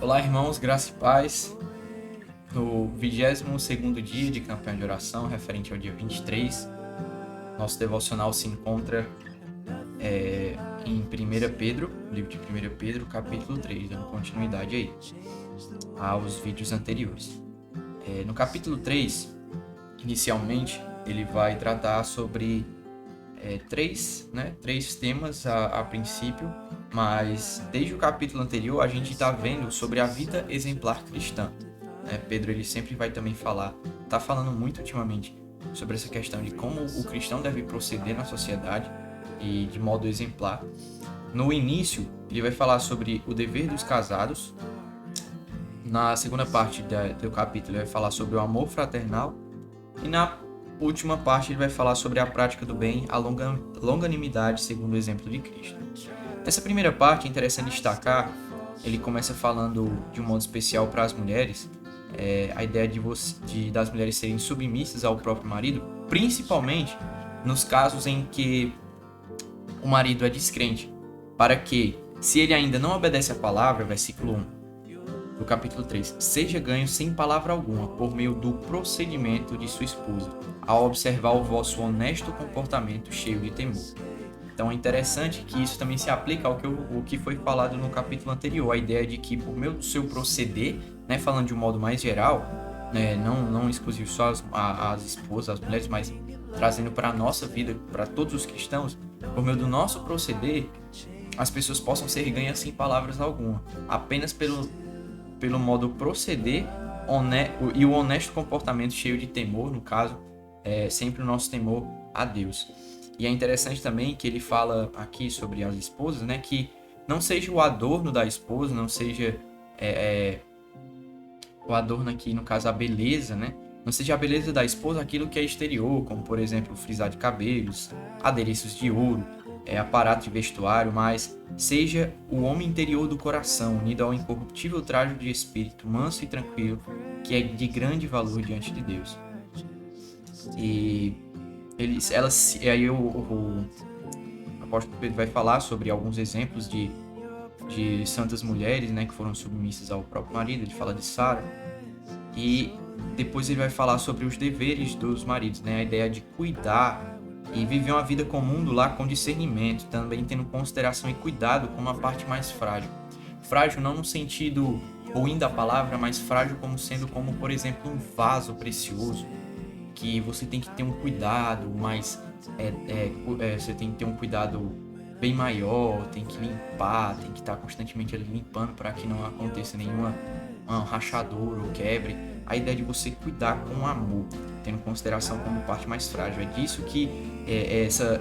Olá, irmãos, graça e paz. No 22º dia de campanha de oração, referente ao dia 23, nosso devocional se encontra em 1 Pedro, livro de 1 Pedro, capítulo 3, dando continuidade aí aos vídeos anteriores. No capítulo 3, inicialmente, ele vai tratar sobre três temas a princípio, mas desde o capítulo anterior a gente está vendo sobre a vida exemplar cristã. Pedro ele sempre vai também está falando muito ultimamente sobre essa questão de como o cristão deve proceder na sociedade e de modo exemplar. No início, ele vai falar sobre o dever dos casados. Na segunda parte do capítulo, ele vai falar sobre o amor fraternal. E na última parte, ele vai falar sobre a prática do bem, a longanimidade segundo o exemplo de Cristo. Nessa primeira parte, é interessante destacar, ele começa falando de um modo especial para as mulheres, a ideia das mulheres serem submissas ao próprio marido, principalmente nos casos em que o marido é descrente, para que, se ele ainda não obedece à palavra, versículo 1 do capítulo 3, seja ganho sem palavra alguma, por meio do procedimento de sua esposa, ao observar o vosso honesto comportamento cheio de temor. Então é interessante que isso também se aplica ao que foi falado no capítulo anterior, a ideia de que por meio do seu proceder, falando de um modo mais geral, não exclusivo só as esposas, as mulheres, mas trazendo para a nossa vida, para todos os cristãos, por meio do nosso proceder, as pessoas possam ser ganhas sem palavras alguma, apenas pelo modo proceder e o honesto comportamento cheio de temor, no caso, sempre o nosso temor a Deus. E é interessante também que ele fala aqui sobre as esposas, que não seja o adorno da esposa, não seja o adorno aqui, no caso, a beleza, não seja a beleza da esposa aquilo que é exterior, como, por exemplo, frisar de cabelos, adereços de ouro, aparato de vestuário, mas seja o homem interior do coração, unido ao incorruptível trajo de espírito, manso e tranquilo, que é de grande valor diante de Deus. E aí o apóstolo Pedro vai falar sobre alguns exemplos de santas mulheres, que foram submissas ao próprio marido. Ele fala de Sara, e depois ele vai falar sobre os deveres dos maridos, a ideia de cuidar e viver uma vida comum do lar com discernimento, também tendo consideração e cuidado com uma parte mais frágil. Frágil não no sentido ruim da palavra, mas frágil como sendo como, por exemplo, um vaso precioso, que você tem que ter um cuidado, mas você tem que ter um cuidado bem maior, tem que limpar, tem que estar constantemente ali limpando para que não aconteça nenhuma rachadura ou quebre. A ideia de você cuidar com amor, tendo consideração como parte mais frágil. É disso que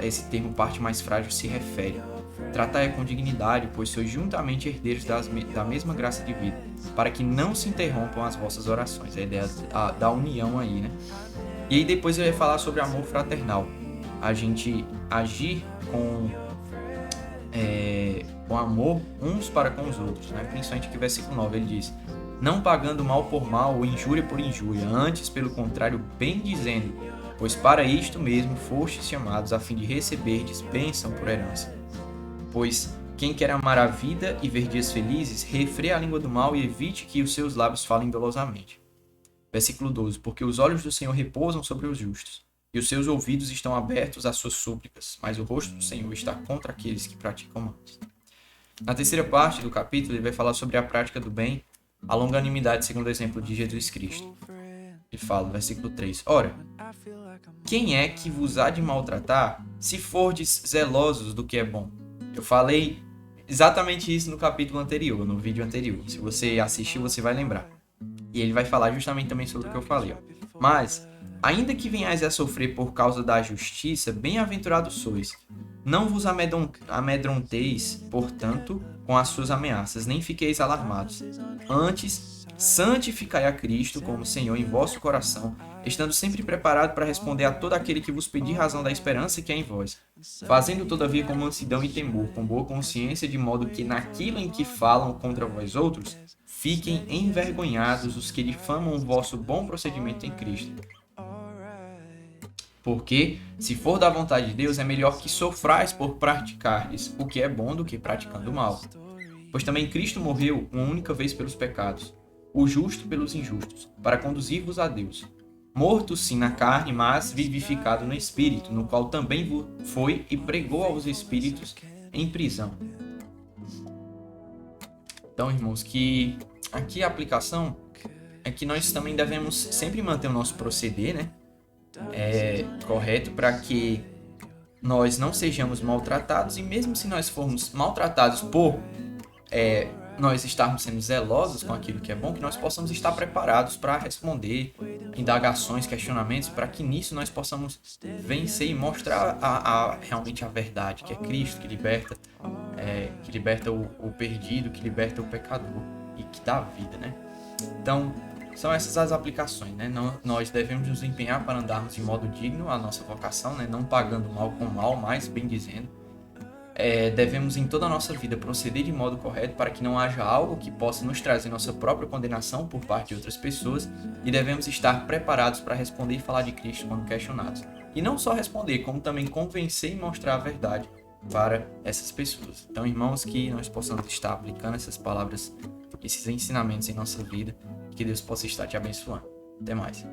esse termo parte mais frágil se refere. Tratar com dignidade, pois sois juntamente herdeiros da mesma graça de vida, para que não se interrompam as vossas orações. A ideia da união aí, E aí depois ele vai falar sobre amor fraternal. A gente agir com amor uns para com os outros, Principalmente aqui versículo 9, ele diz: não pagando mal por mal ou injúria por injúria, antes, pelo contrário, bem dizendo, pois para isto mesmo fostes chamados, a fim de receberdes bênção por herança. Pois quem quer amar a vida e ver dias felizes, refreia a língua do mal e evite que os seus lábios falem dolosamente. Versículo 12, porque os olhos do Senhor repousam sobre os justos, e os seus ouvidos estão abertos às suas súplicas, mas o rosto do Senhor está contra aqueles que praticam mal. Na terceira parte do capítulo, ele vai falar sobre a prática do bem, a longanimidade segundo o exemplo de Jesus Cristo. Ele fala, versículo 3, ora, quem é que vos há de maltratar, se fordes zelosos do que é bom? Eu falei exatamente isso no capítulo anterior, no vídeo anterior. Se você assistir, você vai lembrar. E ele vai falar justamente também sobre o que eu falei. Mas, ainda que venhais a sofrer por causa da justiça, bem-aventurados sois. Não vos amedronteis, portanto, com as suas ameaças, nem fiqueis alarmados. Antes, santificai a Cristo como Senhor em vosso coração, estando sempre preparado para responder a todo aquele que vos pedir razão da esperança que é em vós. Fazendo todavia com mansidão e temor, com boa consciência, de modo que naquilo em que falam contra vós outros, fiquem envergonhados os que difamam o vosso bom procedimento em Cristo. Porque, se for da vontade de Deus, é melhor que sofrais por praticardes o que é bom do que praticando o mal. Pois também Cristo morreu uma única vez pelos pecados, o justo pelos injustos, para conduzir-vos a Deus. Morto sim na carne, mas vivificado no Espírito, no qual também foi e pregou aos espíritos em prisão. Então, irmãos, que aqui a aplicação é que nós também devemos sempre manter o nosso proceder, né? Correto, para que nós não sejamos maltratados, e mesmo se nós formos maltratados por nós estarmos sendo zelosos com aquilo que é bom, que nós possamos estar preparados para responder indagações, questionamentos, para que nisso nós possamos vencer e mostrar realmente a verdade, que é Cristo, que liberta o perdido, que liberta o pecador e que dá vida, né? Então, são essas as aplicações, né? Nós devemos nos empenhar para andarmos de modo digno a nossa vocação, né? Não pagando mal com mal, mas bem dizendo. Devemos em toda a nossa vida proceder de modo correto para que não haja algo que possa nos trazer nossa própria condenação por parte de outras pessoas, e devemos estar preparados para responder e falar de Cristo quando questionados. E não só responder, como também convencer e mostrar a verdade para essas pessoas. Então, irmãos, que nós possamos estar aplicando essas palavras, esses ensinamentos em nossa vida, que Deus possa estar te abençoando. Até mais.